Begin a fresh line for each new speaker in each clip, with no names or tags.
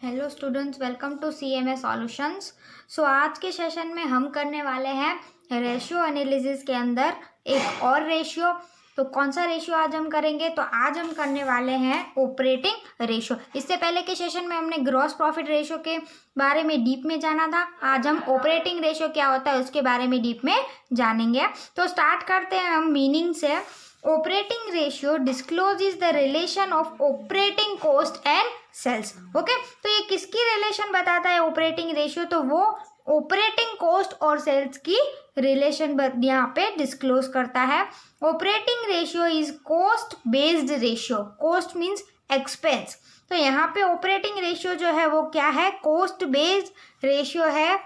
Hello students, welcome to CMA solutions. So आज के session में हम करने वाले हैं रेशियो एनालिसिस के अंदर एक और रेशियो। तो कौन सा रेशियो आज हम करेंगे? तो आज हम करने वाले हैं ऑपरेटिंग रेशियो। इससे पहले के सेशन में हमने ग्रॉस प्रॉफिट रेशियो के बारे में डीप में जाना था। आज हम ऑपरेटिंग रेशियो क्या होता है उसके बारे में डीप में जानेंगे। तो स्टार्ट करते हैं हम मीनिंग से। Operating ratio discloses the relation of operating cost and sales. Okay, तो ये किसकी रिलेशन बताता है ऑपरेटिंग रेशियो? तो वो ऑपरेटिंग कॉस्ट और सेल्स की रिलेशन यहाँ पे डिस्क्लोज करता है। Operating ratio is cost based ratio. Cost means expense. तो यहाँ पे ऑपरेटिंग रेशियो जो है वो क्या है? कॉस्ट बेस्ड रेशियो है।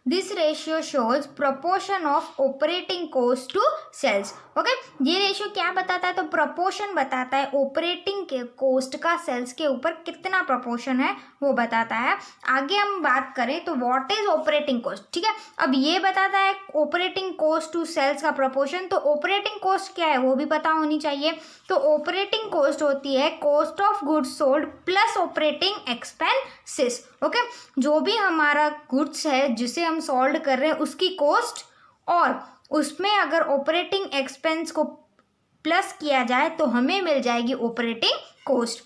This ratio shows proportion of operating cost to sales. Okay, ये रेशियो क्या बताता है? तो प्रपोर्शन बताता है ऑपरेटिंग के कॉस्ट का सेल्स के ऊपर कितना प्रपोर्शन है वो बताता है। आगे हम बात करें तो व्हाट इज ऑपरेटिंग कॉस्ट। ठीक है, अब ये बताता है ऑपरेटिंग कॉस्ट टू सेल्स का प्रपोर्शन। तो ऑपरेटिंग कॉस्ट क्या है वो भी पता होनी चाहिए। तो ऑपरेटिंग कॉस्ट होती है cost of goods sold plus operating expenses. Okay, जो भी हमारा गुड्स है जिसे हम सोल्ड कर रहे हैं उसकी कॉस्ट, और उसमें अगर ऑपरेटिंग एक्सपेंस को प्लस किया जाए तो हमें मिल जाएगी ऑपरेटिंग कॉस्ट।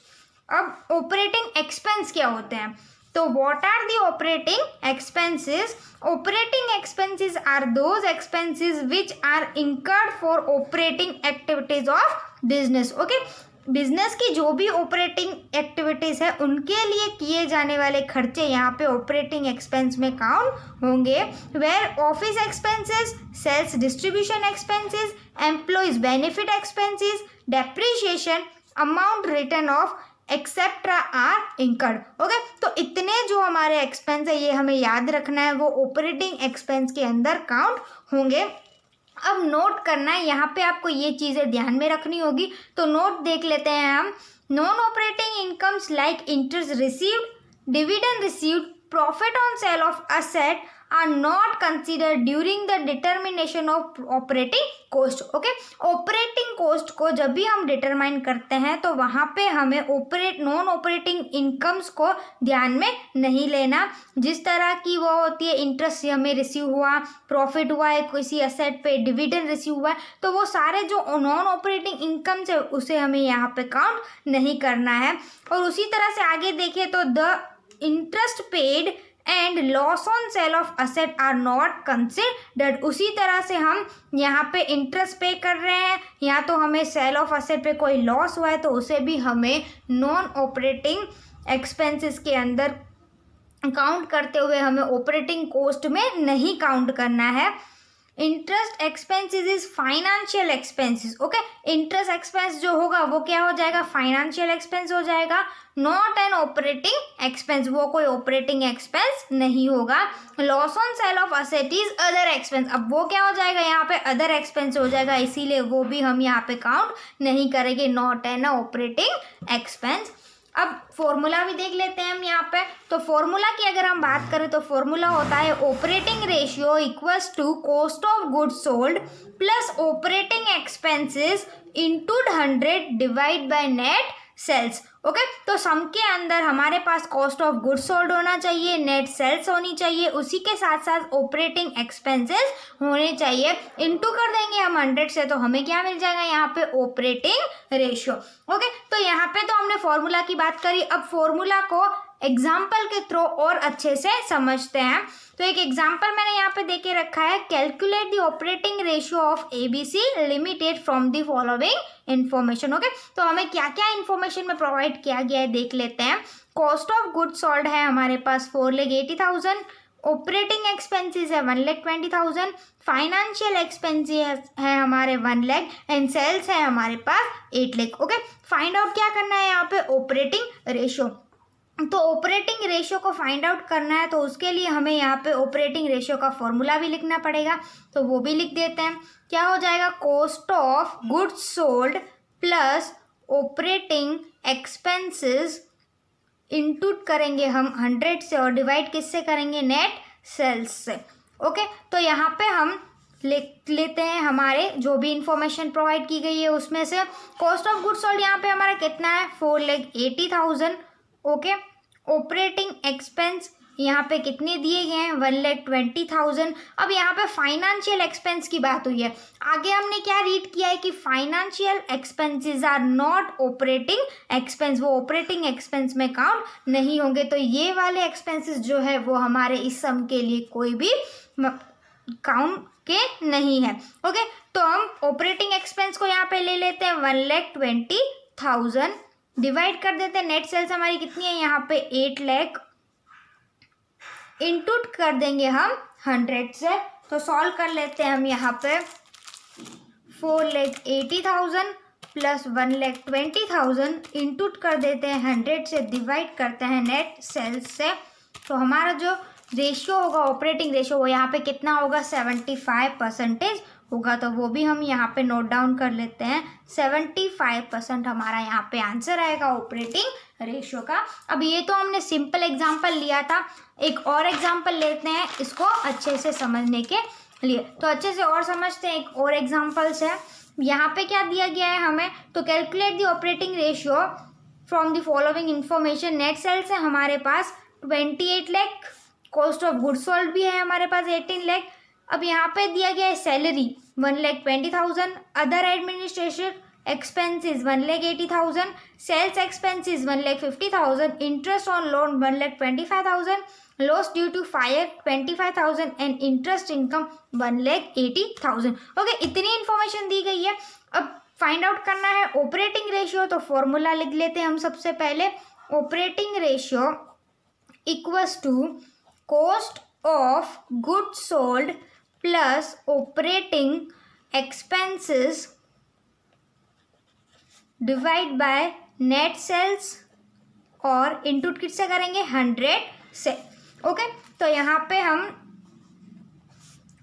अब ऑपरेटिंग एक्सपेंस क्या होते हैं? तो what are the operating expenses? Operating expenses are those expenses which are incurred for operating activities of business. Okay, business की जो भी ऑपरेटिंग एक्टिविटीज है उनके लिए किए जाने वाले खर्चे यहाँ पे ऑपरेटिंग एक्सपेंस में काउंट होंगे। Where office expenses, sales distribution expenses, employees benefit expenses, depreciation, amount return of etcetera are incurred. Okay, तो इतने जो हमारे एक्सपेंस है ये हमें याद रखना है, वो ऑपरेटिंग एक्सपेंस के अंदर काउंट होंगे। अब नोट करना है, यहाँ पे आपको ये चीज़ें ध्यान में रखनी होगी। तो नोट देख लेते हैं हम। Non operating incomes like interest received, dividend received, profit on sale of asset are not considered during the determination of operating cost. Okay, operating cost को जब भी हम डिटरमाइन करते हैं तो वहाँ पे हमें नॉन ऑपरेटिंग इनकम्स को ध्यान में नहीं लेना। जिस तरह की वो होती है, इंटरेस्ट हमें रिसीव हुआ, प्रॉफिट हुआ है किसी असेट पे, डिविडेंड रिसीव हुआ है, तो वो सारे जो नॉन ऑपरेटिंग इनकम्स है उसे हमें यहाँ पे काउंट नहीं करना है। और उसी तरह से आगे देखें तो the interest paid and loss on sale of asset are not considered. उसी तरह से हम यहाँ पे इंटरेस्ट पे कर रहे हैं, या तो हमें सेल ऑफ असेट पे कोई लॉस हुआ है तो उसे भी हमें नॉन ऑपरेटिंग एक्सपेंसेस के अंदर काउंट करते हुए हमें ऑपरेटिंग कॉस्ट में नहीं काउंट करना है। Interest expenses is financial expenses. Okay, interest expense जो होगा वो क्या हो जाएगा? फाइनेंशियल एक्सपेंस हो जाएगा, नॉट एन ऑपरेटिंग एक्सपेंस। वो कोई ऑपरेटिंग एक्सपेंस नहीं होगा। Loss on sale of asset is other expense. अब वो क्या हो जाएगा? यहाँ पे अदर एक्सपेंस हो जाएगा, इसीलिए वो भी हम यहाँ पे काउंट नहीं करेंगे, नॉट एन ऑपरेटिंग एक्सपेंस। अब फॉर्मूला भी देख लेते हैं हम यहाँ पे। तो फॉर्मूला की अगर हम बात करें तो फॉर्मूला होता है operating ratio equals to cost of goods sold plus operating expenses into 100 divide by net sales. Okay, तो सम के अंदर हमारे पास कॉस्ट ऑफ गुड्स सोल्ड होना चाहिए, नेट सेल्स होनी चाहिए, उसी के साथ साथ ऑपरेटिंग एक्सपेंसेस होने चाहिए। इनटू कर देंगे हम 100 से तो हमें क्या मिल जाएगा? यहाँ पे ऑपरेटिंग रेशियो। ओके, तो यहाँ पे तो हमने फॉर्मूला की बात करी। अब फॉर्मूला को एग्जाम्पल के थ्रू और अच्छे से समझते हैं। तो एक एग्जाम्पल मैंने यहाँ पे देके रखा है, calculate the operating ratio of ABC limited from the following information. Okay, तो हमें क्या क्या इंफॉर्मेशन में प्रोवाइड किया गया है देख लेते हैं। कॉस्ट ऑफ गुड्स सोल्ड है हमारे पास 4,80,000, ऑपरेटिंग एक्सपेंसेस है 1,20,000, फाइनेंशियल एक्सपेंसेस है हमारे 1 लाख एंड सेल्स है हमारे पास 8 लाख। ओके, फाइंड आउट क्या करना है यहाँ पे? Operating ratio. तो ऑपरेटिंग रेशियो को फाइंड आउट करना है तो उसके लिए हमें यहाँ पे ऑपरेटिंग रेशियो का फॉर्मूला भी लिखना पड़ेगा, तो वो भी लिख देते हैं। क्या हो जाएगा? Cost of goods sold plus operating expenses into करेंगे हम 100 से और डिवाइड किससे करेंगे? नेट सेल्स से। ओके, तो यहाँ पे हम लिख लेते हैं हमारे जो भी इंफॉर्मेशन प्रोवाइड की गई है उसमें से। कॉस्ट ऑफ गुड्स सोल्ड यहाँ पे हमारा कितना है? 4,80,000 ओके। ऑपरेटिंग एक्सपेंस यहाँ पे कितने दिए गए हैं, 1,20,000। अब यहाँ पे फाइनेंशियल एक्सपेंस की बात हुई है। आगे हमने क्या रीड किया है कि financial expenses are not operating expense, वो ऑपरेटिंग एक्सपेंस में काउंट नहीं होंगे। तो ये वाले एक्सपेंसेस जो है वो हमारे इस सम के लिए कोई भी काउंट के नहीं है। ओके, तो हम ऑपरेटिंग एक्सपेंस को यहाँ पे ले लेते हैं 1,20,000, डिवाइड कर देते हैं नेट सेल्स हमारी कितनी है यहाँ पे 8 लाख, इनटू कर देंगे हम 100 से। तो सॉल्व कर लेते हैं हम यहाँ पे 4,80,000 प्लस 1,20,000 इनटू कर देते हैं 100 से, डिवाइड करते हैं नेट सेल्स से। तो हमारा जो रेशियो होगा ऑपरेटिंग रेशियो वो यहाँ पे कितना होगा, 75% होगा। तो वो भी हम यहाँ पे नोट डाउन कर लेते हैं, 75% हमारा यहाँ पे आंसर आएगा ऑपरेटिंग रेशियो का। अब ये तो हमने सिंपल एग्जांपल लिया था, एक और एग्जांपल लेते हैं इसको अच्छे से समझने के लिए। तो अच्छे से और समझते हैं, एक और एग्जांपल्स है। यहाँ पे क्या दिया गया है हमें, तो calculate the operating ratio from the following information. Net sales है हमारे पास 28 lakh, cost of goods sold भी है हमारे पास 18 लाख। अब यहाँ पे दिया गया है salary 1,20,000, other administration expenses 1,80,000, sales expenses 1,50,000, interest on loan 1,25,000, loss due to fire 25,000 and interest income 1,80,000। Okay, इतनी इंफॉर्मेशन दी गई है। अब फाइंड आउट करना है ऑपरेटिंग रेशियो, तो फॉर्मूला लिख लेते हैं हम सबसे पहले। Operating ratio equals to cost of goods sold plus operating expenses divide by net sales और इनटू किससे करेंगे 100 से। ओके, तो यहाँ पे हम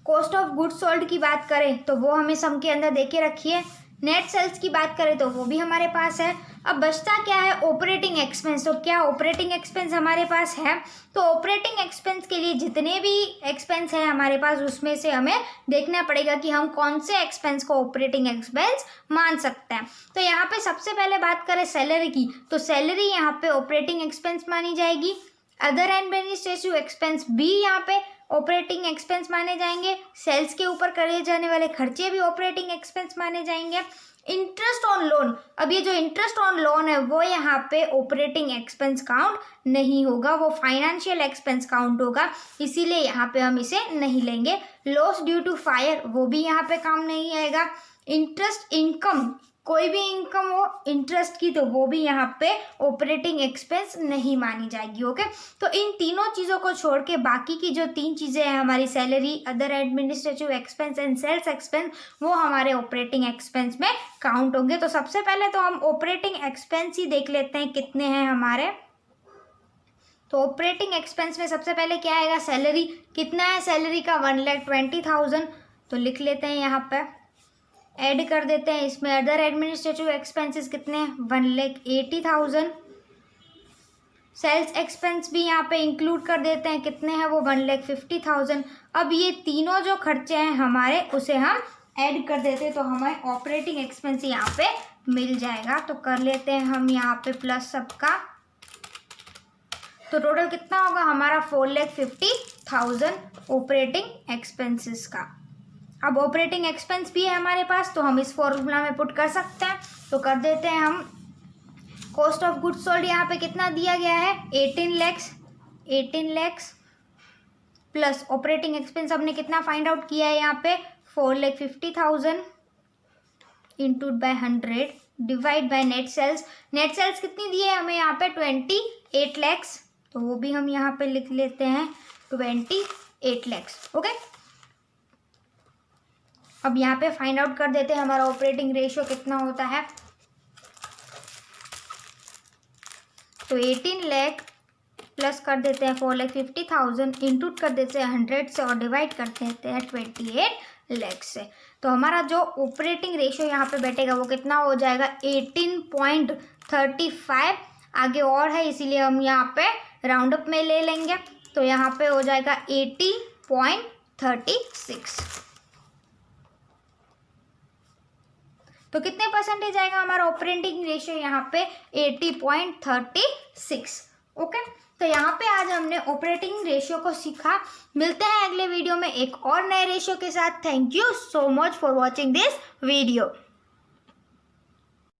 कॉस्ट ऑफ गुड्स सोल्ड की बात करें तो वो हमें सम के अंदर देके रखिए, नेट सेल्स की बात करें तो वो भी हमारे पास है। अब बचता क्या है, ऑपरेटिंग एक्सपेंस। तो क्या ऑपरेटिंग एक्सपेंस हमारे पास है, तो ऑपरेटिंग एक्सपेंस के लिए जितने भी एक्सपेंस है हमारे पास उसमें से हमें देखना पड़ेगा कि हम कौन से एक्सपेंस को ऑपरेटिंग एक्सपेंस मान सकते हैं। तो यहाँ पे सबसे पहले बात करें सैलरी की, तो सैलरी यहाँ पे ऑपरेटिंग एक्सपेंस मानी जाएगी। अदर एडमिनिस्ट्रेटिव एक्सपेंस भी यहाँ पे ऑपरेटिंग एक्सपेंस माने जाएंगे। सेल्स के ऊपर करे जाने वाले खर्चे भी ऑपरेटिंग एक्सपेंस माने जाएंगे। इंटरेस्ट ऑन लोन, अब ये जो इंटरेस्ट ऑन लोन है वो यहाँ पे ऑपरेटिंग एक्सपेंस काउंट नहीं होगा, वो फाइनेंशियल एक्सपेंस काउंट होगा, इसीलिए यहाँ पे हम इसे नहीं लेंगे। लॉस ड्यू टू फायर वो भी यहाँ पे काम नहीं आएगा। इंटरेस्ट इनकम, कोई भी इनकम हो इंटरेस्ट की, तो वो भी यहाँ पे ऑपरेटिंग एक्सपेंस नहीं मानी जाएगी। ओके, तो इन तीनों चीज़ों को छोड़ के बाकी की जो 3 चीज़ें हैं हमारी salary, other administrative expense and sales expense, वो हमारे ऑपरेटिंग एक्सपेंस में काउंट होंगे। तो सबसे पहले तो हम ऑपरेटिंग एक्सपेंस ही देख लेते हैं कितने हैं हमारे। तो ऑपरेटिंग एक्सपेंस में सबसे पहले क्या आएगा, सैलरी। कितना है सैलरी का, 1,20,000। तो लिख लेते हैं यहाँ पे, ऐड कर देते हैं इसमें अदर एडमिनिस्ट्रेटिव एक्सपेंसेस कितने हैं, 1,80,000। सेल्स एक्सपेंस भी यहाँ पे इंक्लूड कर देते हैं, कितने हैं वो 1,50,000। अब ये तीनों जो खर्चे हैं हमारे उसे हम ऐड कर देते हैं, तो हमें ऑपरेटिंग एक्सपेंस यहाँ पे मिल जाएगा। तो कर लेते हैं हम यहाँ पे प्लस सबका, तो टोटल कितना होगा हमारा 4,50,000 ऑपरेटिंग एक्सपेंसेस का। अब ऑपरेटिंग एक्सपेंस भी है हमारे पास, तो हम इस फॉर्मूला में पुट कर सकते हैं। तो कर देते हैं हम, कॉस्ट ऑफ गुड्स सोल्ड यहाँ पे कितना दिया गया है, 18 लाख प्लस ऑपरेटिंग एक्सपेंस हमने कितना फाइंड आउट किया है यहाँ पे 4,50,000 into by 100 divide by net sales. Net sales कितनी दी है हमें यहाँ पे 28 लाख, तो वो भी हम यहाँ पे लिख लेते हैं 28 लाख। ओके, अब यहाँ पे फाइंड आउट कर देते हैं हमारा ऑपरेटिंग रेशियो कितना होता है। तो 18 लाख प्लस कर देते हैं 4,50,000 इंटू कर देते हैं 100 से और डिवाइड कर देते हैं 28 लाख से। तो हमारा जो ऑपरेटिंग रेशियो यहाँ पे बैठेगा वो कितना हो जाएगा 18.35। आगे और है इसीलिए हम यहाँ पे राउंड अप में ले लेंगे, तो यहाँ पे हो जाएगा 80.36। तो कितने परसेंटेज आएगा हमारा ऑपरेटिंग रेशियो यहाँ पे 80.36। ओके, तो यहाँ पे आज हमने ऑपरेटिंग रेशियो को सीखा। मिलते हैं अगले वीडियो में एक और नए रेशियो के साथ। Thank you so much for watching this video.